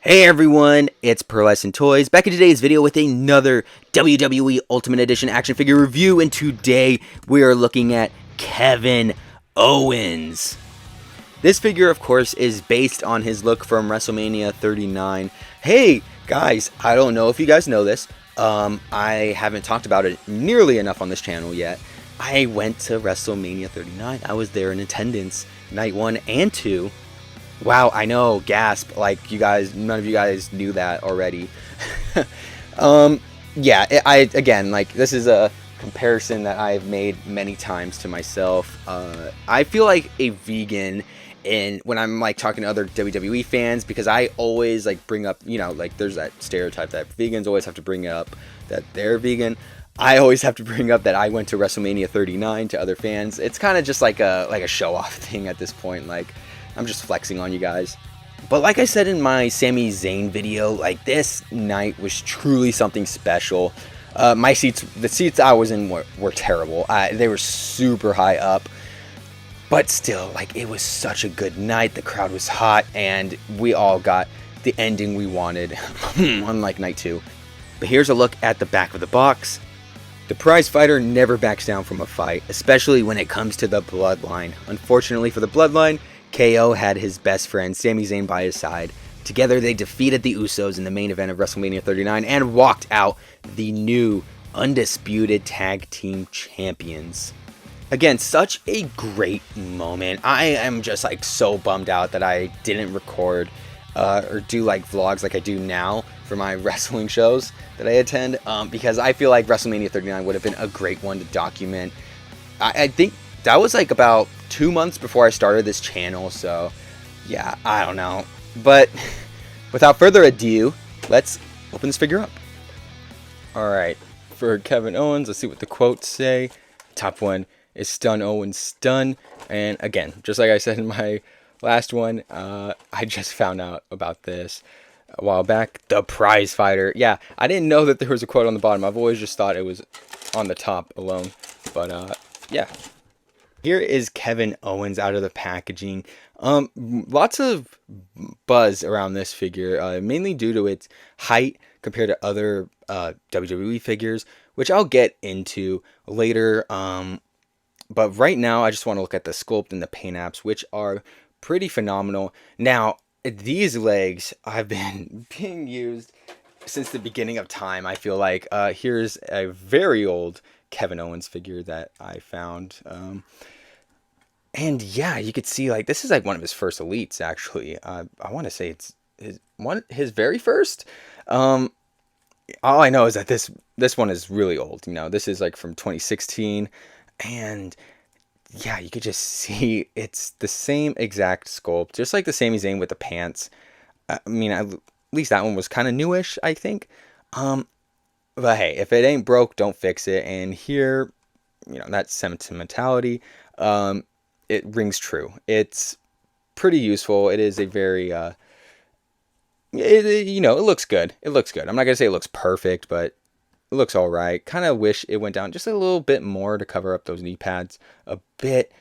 Hey everyone, it's Pearlescent Toys, back in today's video with another WWE Ultimate Edition action figure review, and today we are looking at Kevin Owens. This figure, of course, is based on his look from WrestleMania 39. Hey guys, I don't know if you guys know this, I haven't talked about it nearly enough on this channel yet. I went to WrestleMania 39, I was there in attendance, night 1 and 2. Wow, I know, gasp, like you guys, none of you guys knew that already. Yeah, again, like, this is a comparison that I've made many times to myself. I feel like a vegan when I'm, like, talking to other WWE fans, because I always, like, bring up, you know, like, there's that stereotype that vegans always have to bring up that they're vegan. I always have to bring up that I went to WrestleMania 39 to other fans. It's kind of just like a show-off thing at this point, like, I'm just flexing on you guys. But like I said in my Sami Zayn video, like, this night was truly something special. The seats I was in were terrible. They were super high up. But still, like, it was such a good night. The crowd was hot, and we all got the ending we wanted, unlike night 2. But here's a look at the back of the box. The prize fighter never backs down from a fight, especially when it comes to the bloodline. Unfortunately for the bloodline, KO had his best friend Sami Zayn by his side. Together they defeated the Usos in the main event of WrestleMania 39 and walked out the new undisputed tag team champions. Again, such a great moment. I am just, like, so bummed out that I didn't record or do, like, vlogs like I do now for my wrestling shows that I attend, because I feel like WrestleMania 39 would have been a great one to document. I think that was, like, about 2 months before I started this channel, so yeah, I don't know. But without further ado, let's open this figure up. Alright, for Kevin Owens, let's see what the quotes say. Top one is Stun Owens Stun. And again, just like I said in my last one, I just found out about this a while back. The prize fighter. Yeah, I didn't know that there was a quote on the bottom. I've always just thought it was on the top alone. But yeah. Here is Kevin Owens out of the packaging. Lots of buzz around this figure, mainly due to its height compared to other WWE figures, which I'll get into later. But right now, I just want to look at the sculpt and the paint apps, which are pretty phenomenal. Now, these legs have been being used since the beginning of time, I feel like. Here's a very old Kevin Owens figure that I found. And yeah, you could see, like, this is like one of his first elites, actually. I want to say it's his very first. All I know is that this one is really old. You know, this is like from 2016, and yeah, you could just see it's the same exact sculpt, just like the Sami Zayn with the pants. I mean, at least that one was kind of newish, I think. But hey, if it ain't broke, don't fix it. And here, you know, that sentimentality, it rings true. It's pretty useful. It is a very, you know, it looks good. It looks good. I'm not going to say it looks perfect, but it looks all right. Kind of wish it went down just a little bit more to cover up those knee pads a bit.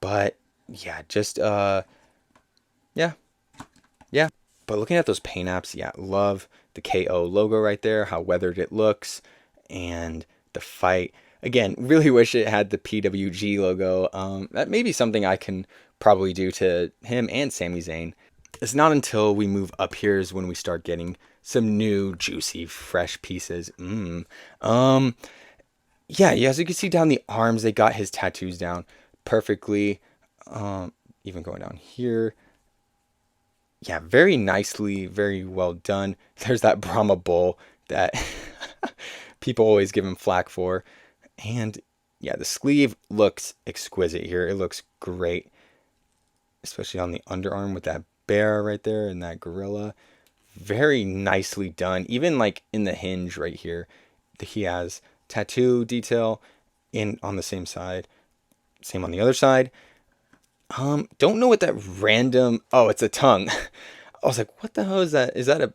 But yeah, just, yeah. But looking at those paint apps, yeah, love the KO logo right there, how weathered it looks, and the fight. Again, really wish it had the PWG logo. That may be something I can probably do to him and Sami Zayn. It's not until we move up here is when we start getting some new, juicy, fresh pieces. Yeah, as you can see down the arms, they got his tattoos down perfectly. Even going down here. Yeah, very nicely, very well done. There's that Brahma bull that people always give him flack for. And yeah, the sleeve looks exquisite here. It looks great, especially on the underarm with that bear right there and that gorilla. Very nicely done. Even like in the hinge right here, he has tattoo detail on the same side. Same on the other side. Don't know what that random... Oh, it's a tongue. I was like, what the hell is that? Is that a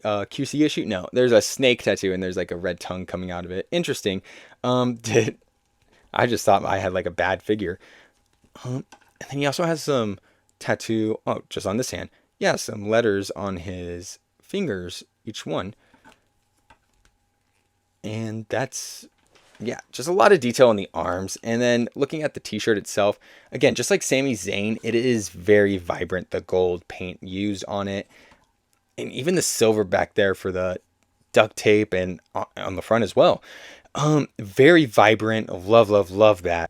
QC issue? No, there's a snake tattoo and there's like a red tongue coming out of it. Interesting. I just thought I had like a bad figure. And then he also has some tattoo, just on this hand. Yeah, some letters on his fingers, each one. And that's, yeah, just a lot of detail on the arms. And then looking at the t-shirt itself, again, just like Sami Zayn, it is very vibrant, the gold paint used on it. And even the silver back there for the duct tape and on the front as well. Very vibrant. Love that.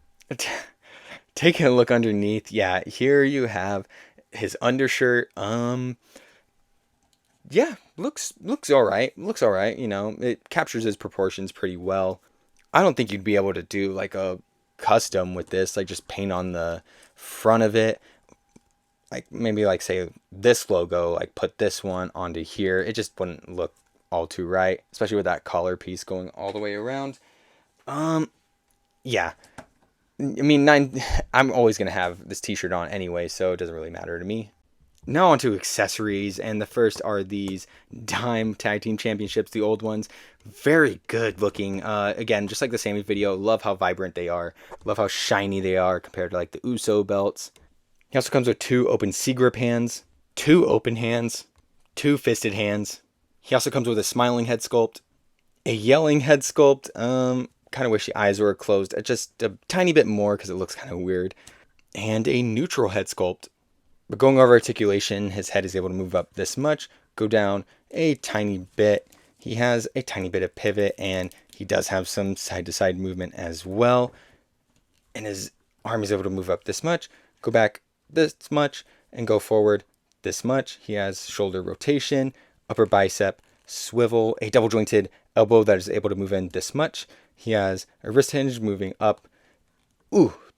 Taking a look underneath, yeah, here you have his undershirt. Yeah, looks all right. Looks all right. You know, it captures his proportions pretty well. I don't think you'd be able to do like a custom with this, like just paint on the front of it. Like maybe like say this logo, like put this one onto here. It just wouldn't look all too right, especially with that collar piece going all the way around. Yeah. I mean, I'm always going to have this t-shirt on anyway, so it doesn't really matter to me. Now onto accessories, and the first are these Dime Tag Team Championships, the old ones. Very good looking. Again, just like the Sami video, love how vibrant they are. Love how shiny they are compared to like the Uso belts. He also comes with 2 open C-grip hands, 2 open hands, 2 fisted hands. He also comes with a smiling head sculpt, a yelling head sculpt. Kind of wish the eyes were closed just a tiny bit more because it looks kind of weird. And a neutral head sculpt. But going over articulation, his head is able to move up this much, go down a tiny bit. He has a tiny bit of pivot, and he does have some side-to-side movement as well. And his arm is able to move up this much, go back this much, and go forward this much. He has shoulder rotation, upper bicep, swivel, a double-jointed elbow that is able to move in this much. He has a wrist hinge moving up,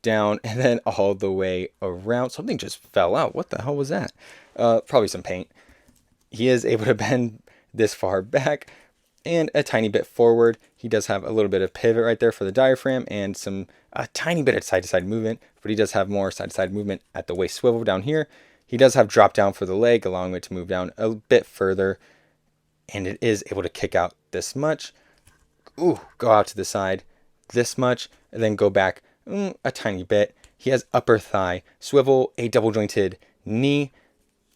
down, and then all the way around. Something just fell out. What the hell was that? Probably some paint. He is able to bend this far back and a tiny bit forward. He does have a little bit of pivot right there for the diaphragm and a tiny bit of side-to-side movement, but he does have more side-to-side movement at the waist swivel down here. He does have drop down for the leg, allowing it to move down a bit further, and it is able to kick out this much. Go out to the side this much, and then go back a tiny bit. He has upper thigh swivel, a double jointed knee.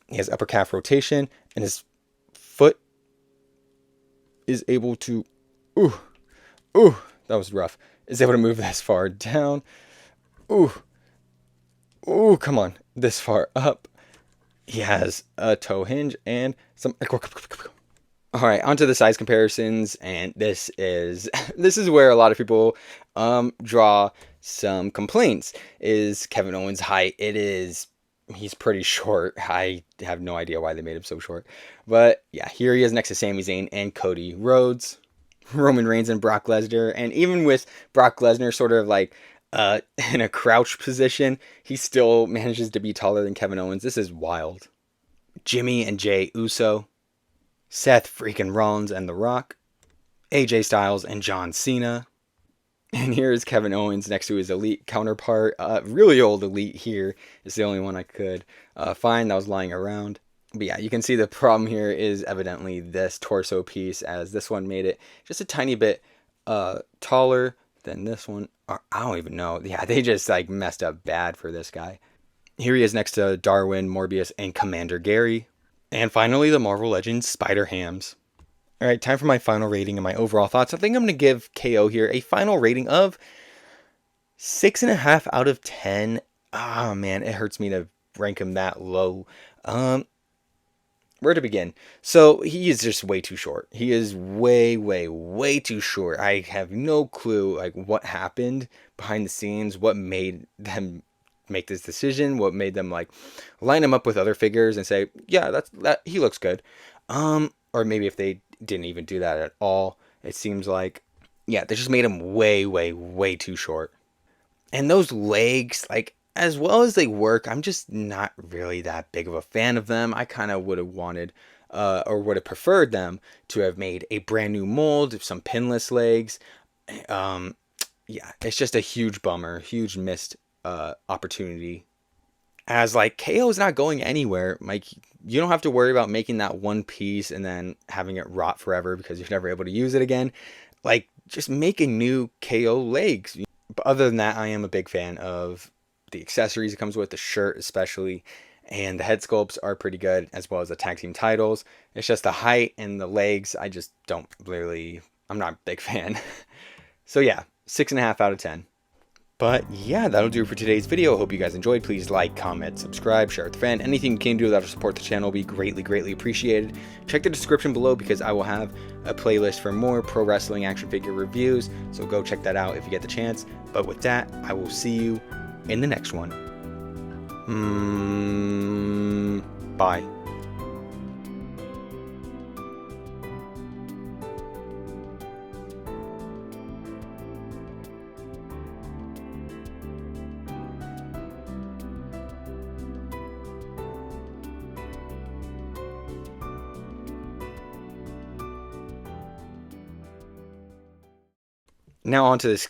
He has upper calf rotation, and his foot is able to, that was rough. Is able to move this far down. Come on, this far up. He has a toe hinge and some. All right, onto the size comparisons, and this is where a lot of people draw some complaints. Is Kevin Owens' height? He's pretty short. I have no idea why they made him so short, but yeah, here he is next to Sami Zayn and Cody Rhodes, Roman Reigns and Brock Lesnar, and even with Brock Lesnar sort of like in a crouch position, he still manages to be taller than Kevin Owens. This is wild. Jimmy and Jey Uso, Seth freaking Rollins and The Rock, AJ Styles and John Cena. And here's Kevin Owens next to his elite counterpart. Really old elite here is the only one I could find that was lying around. But yeah, you can see the problem here is evidently this torso piece, as this one made it just a tiny bit taller than this one. Or, I don't even know. Yeah, they just like messed up bad for this guy. Here he is next to Darwin, Morbius, and Commander Gary. And finally, the Marvel Legends Spider-Hams. All right, time for my final rating and my overall thoughts. I think I'm going to give KO here a final rating of 6.5 out of 10. Oh, man, it hurts me to rank him that low. Where to begin? So, he is just way too short. He is way too short. I have no clue, like, what happened behind the scenes, what made them make this decision, what made them like line him up with other figures and say, yeah, that he looks good. Or maybe if they didn't even do that at all, it seems like, yeah, they just made him way too short. And those legs, like, as well as they work, I'm just not really that big of a fan of them. I kind of would have wanted or would have preferred them to have made a brand new mold of some pinless legs. Yeah, it's just a huge bummer, huge missed opportunity, as like KO is not going anywhere. Like, you don't have to worry about making that one piece and then having it rot forever because you're never able to use it again. Like, just make a new KO legs. But other than that, I am a big fan of the accessories it comes with, the shirt especially, and the head sculpts are pretty good, as well as the tag team titles. It's just the height and the legs, I just don't really, I'm not a big fan. So yeah, 6.5 out of 10. But yeah, that'll do it for today's video. Hope you guys enjoyed. Please like, comment, subscribe, share with a friend. Anything you can do that'll support the channel will be greatly, greatly appreciated. Check the description below because I will have a playlist for more pro wrestling action figure reviews. So go check that out if you get the chance. But with that, I will see you in the next one. Bye. Now on to this.